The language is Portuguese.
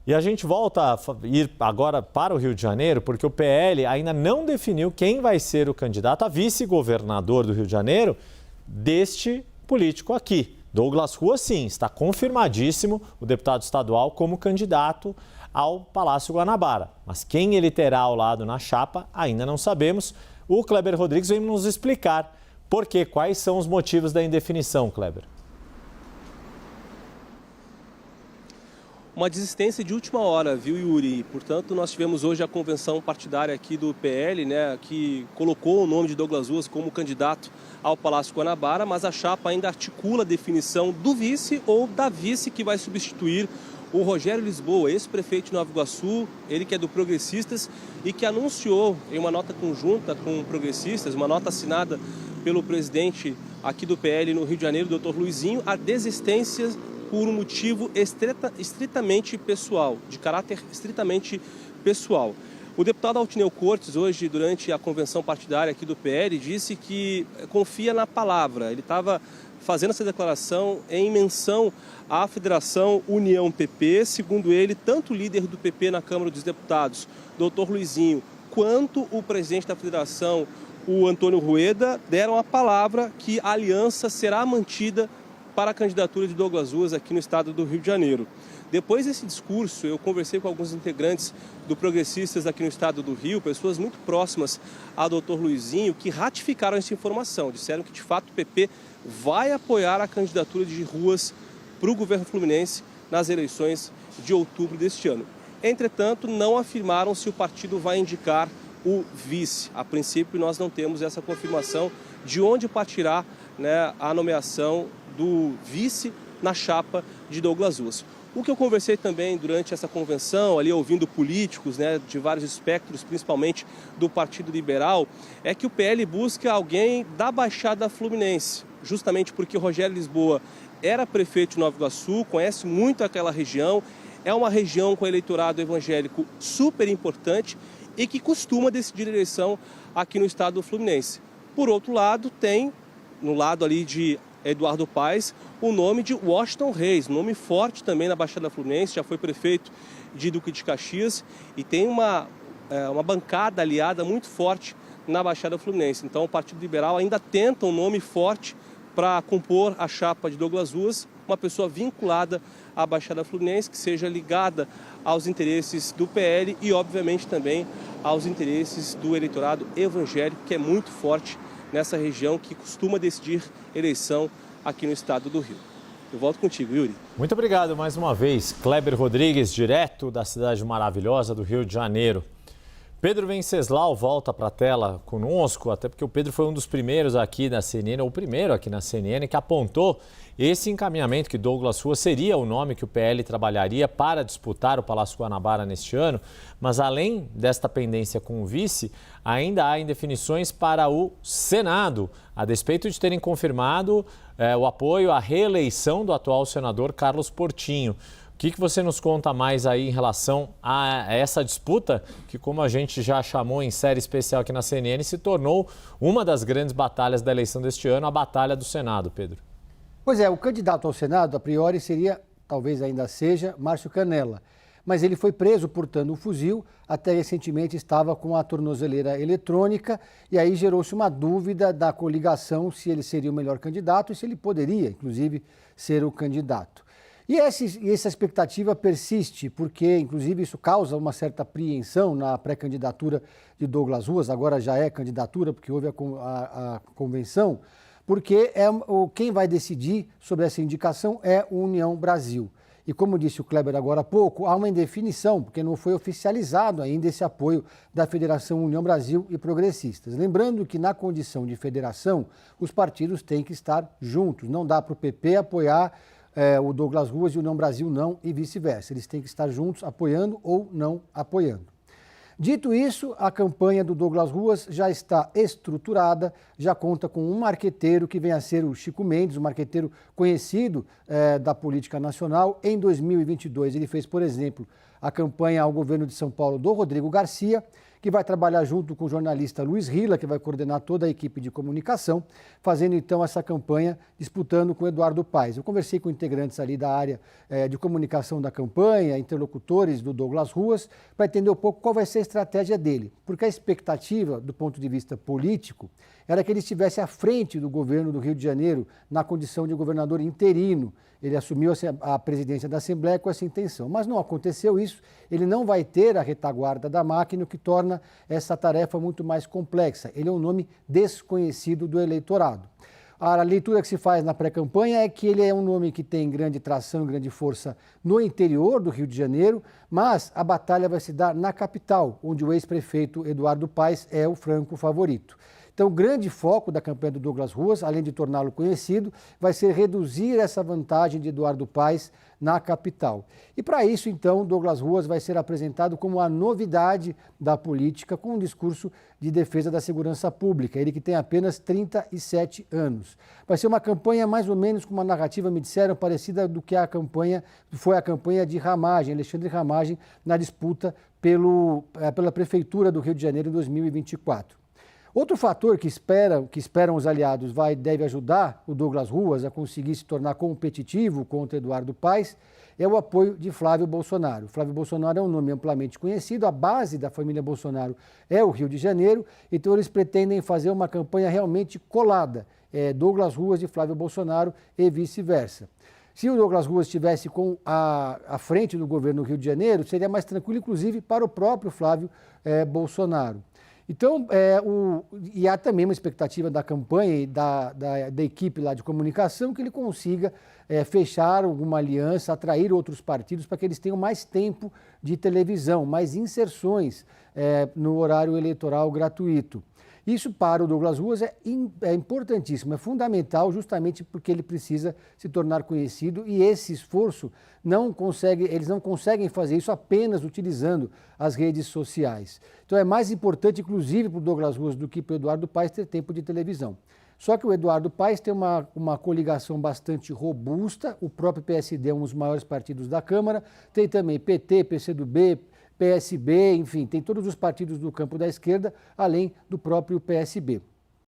E a gente volta a ir agora para o Rio de Janeiro, porque o PL ainda não definiu quem vai ser o candidato a vice-governador do Rio de Janeiro deste político aqui. Douglas Rua, sim, está confirmadíssimo o deputado estadual como candidato ao Palácio Guanabara. Mas quem ele terá ao lado na chapa, ainda não sabemos. O Kleber Rodrigues vem nos explicar por quê, quais são os motivos da indefinição, Kleber. Uma desistência de última hora, viu, Yuri? Portanto, nós tivemos hoje a convenção partidária aqui do PL, né, que colocou o nome de Douglas Rua como candidato ao Palácio Guanabara, mas a chapa ainda articula a definição do vice ou da vice que vai substituir o Rogério Lisboa, ex-prefeito de Nova Iguaçu, ele que é do Progressistas e que anunciou em uma nota conjunta com Progressistas, uma nota assinada pelo presidente aqui do PL no Rio de Janeiro, Dr. Luizinho, a desistência por um motivo estritamente pessoal, de caráter estritamente pessoal. O deputado Altineu Cortes, hoje, durante a convenção partidária aqui do PL, disse que confia na palavra. Ele estava fazendo essa declaração em menção à Federação União PP. Segundo ele, tanto o líder do PP na Câmara dos Deputados, Dr. Luizinho, quanto o presidente da Federação, o Antônio Rueda, deram a palavra que a aliança será mantida para a candidatura de Douglas Rua aqui no estado do Rio de Janeiro. Depois desse discurso, eu conversei com alguns integrantes do Progressistas aqui no estado do Rio, pessoas muito próximas ao doutor Luizinho, que ratificaram essa informação. Disseram que, de fato, o PP vai apoiar a candidatura de Ruas para o governo fluminense nas eleições de outubro deste ano. Entretanto, não afirmaram se o partido vai indicar o vice. A princípio, nós não temos essa confirmação de onde partirá, né, a nomeação do vice na chapa de Douglas Rua. O que eu conversei também durante essa convenção, ali ouvindo políticos, né, de vários espectros, principalmente do Partido Liberal, é que o PL busca alguém da Baixada Fluminense, justamente porque o Rogério Lisboa era prefeito de Nova Iguaçu, conhece muito aquela região, é uma região com eleitorado evangélico super importante e que costuma decidir a eleição aqui no estado do Fluminense. Por outro lado, tem, no lado ali de Eduardo Paes, o nome de Washington Reis, nome forte também na Baixada Fluminense, já foi prefeito de Duque de Caxias e tem uma bancada aliada muito forte na Baixada Fluminense. Então o Partido Liberal ainda tenta um nome forte para compor a chapa de Douglas Rua, uma pessoa vinculada à Baixada Fluminense, que seja ligada aos interesses do PL e, obviamente, também aos interesses do eleitorado evangélico, que é muito forte nessa região, que costuma decidir eleição aqui no estado do Rio. Eu volto contigo, Yuri. Muito obrigado mais uma vez, Kleber Rodrigues, direto da cidade maravilhosa do Rio de Janeiro. Pedro Venceslau volta para a tela conosco, até porque o Pedro foi um dos primeiros aqui na CNN, ou o primeiro aqui na CNN, que apontou esse encaminhamento que Douglas Rua seria o nome que o PL trabalharia para disputar o Palácio Guanabara neste ano. Mas além desta pendência com o vice, ainda há indefinições para o Senado, a despeito de terem confirmado o apoio à reeleição do atual senador Carlos Portinho. O que você nos conta mais aí em relação a essa disputa que, como a gente já chamou em série especial aqui na CNN, se tornou uma das grandes batalhas da eleição deste ano, a Batalha do Senado, Pedro? Pois é, o candidato ao Senado, a priori, seria, talvez ainda seja, Márcio Canella. Mas ele foi preso portando um fuzil, até recentemente estava com a tornozeleira eletrônica, e aí gerou-se uma dúvida da coligação se ele seria o melhor candidato e se ele poderia, inclusive, ser o candidato. E essa expectativa persiste, porque, inclusive, isso causa uma certa apreensão na pré-candidatura de Douglas Rua, agora já é candidatura, porque houve a convenção, porque quem vai decidir sobre essa indicação é o União Brasil. E como disse o Kleber agora há pouco, há uma indefinição, porque não foi oficializado ainda esse apoio da Federação União Brasil e Progressistas. Lembrando que na condição de federação, os partidos têm que estar juntos, não dá para o PP apoiar o Douglas Rua e o União Brasil não, e vice-versa. Eles têm que estar juntos, apoiando ou não apoiando. Dito isso, a campanha do Douglas Rua já está estruturada, já conta com um marqueteiro que vem a ser o Chico Mendes, um marqueteiro conhecido da política nacional. Em 2022, ele fez, por exemplo, a campanha ao governo de São Paulo do Rodrigo Garcia, que vai trabalhar junto com o jornalista Luiz Rila, que vai coordenar toda a equipe de comunicação, fazendo então essa campanha, disputando com o Eduardo Paes. Eu conversei com integrantes ali da área de comunicação da campanha, interlocutores do Douglas Ruas, para entender um pouco qual vai ser a estratégia dele. Porque a expectativa, do ponto de vista político, era que ele estivesse à frente do governo do Rio de Janeiro, na condição de governador interino. Ele assumiu a presidência da Assembleia com essa intenção, mas não aconteceu isso. Ele não vai ter a retaguarda da máquina, o que torna essa tarefa muito mais complexa. Ele é um nome desconhecido do eleitorado. A leitura que se faz na pré-campanha é que ele é um nome que tem grande tração, grande força no interior do Rio de Janeiro, mas a batalha vai se dar na capital, onde o ex-prefeito Eduardo Paes é o franco favorito. Então, o grande foco da campanha do Douglas Ruas, além de torná-lo conhecido, vai ser reduzir essa vantagem de Eduardo Paes na capital. E para isso, então, Douglas Ruas vai ser apresentado como a novidade da política, com um discurso de defesa da segurança pública, ele que tem apenas 37 anos. Vai ser uma campanha mais ou menos com uma narrativa, me disseram, parecida do que foi a campanha de Ramagem, Alexandre Ramagem, na disputa pela Prefeitura do Rio de Janeiro em 2024. Outro fator que esperam os aliados deve ajudar o Douglas Ruas a conseguir se tornar competitivo contra Eduardo Paes é o apoio de Flávio Bolsonaro. Flávio Bolsonaro é um nome amplamente conhecido, a base da família Bolsonaro é o Rio de Janeiro, então eles pretendem fazer uma campanha realmente colada, Douglas Ruas e Flávio Bolsonaro e vice-versa. Se o Douglas Ruas estivesse à frente do governo do Rio de Janeiro, seria mais tranquilo, inclusive, para o próprio Flávio Bolsonaro. Então, e há também uma expectativa da campanha e da equipe lá de comunicação que ele consiga fechar alguma aliança, atrair outros partidos para que eles tenham mais tempo de televisão, mais inserções no horário eleitoral gratuito. Isso para o Douglas Ruas é importantíssimo, é fundamental justamente porque ele precisa se tornar conhecido e esse esforço eles não conseguem fazer isso apenas utilizando as redes sociais. Então é mais importante, inclusive, para o Douglas Ruas do que para o Eduardo Paes ter tempo de televisão. Só que o Eduardo Paes tem uma coligação bastante robusta, o próprio PSD é um dos maiores partidos da Câmara, tem também PT, PCdoB, PSB, enfim, tem todos os partidos do campo da esquerda, além do próprio PSB.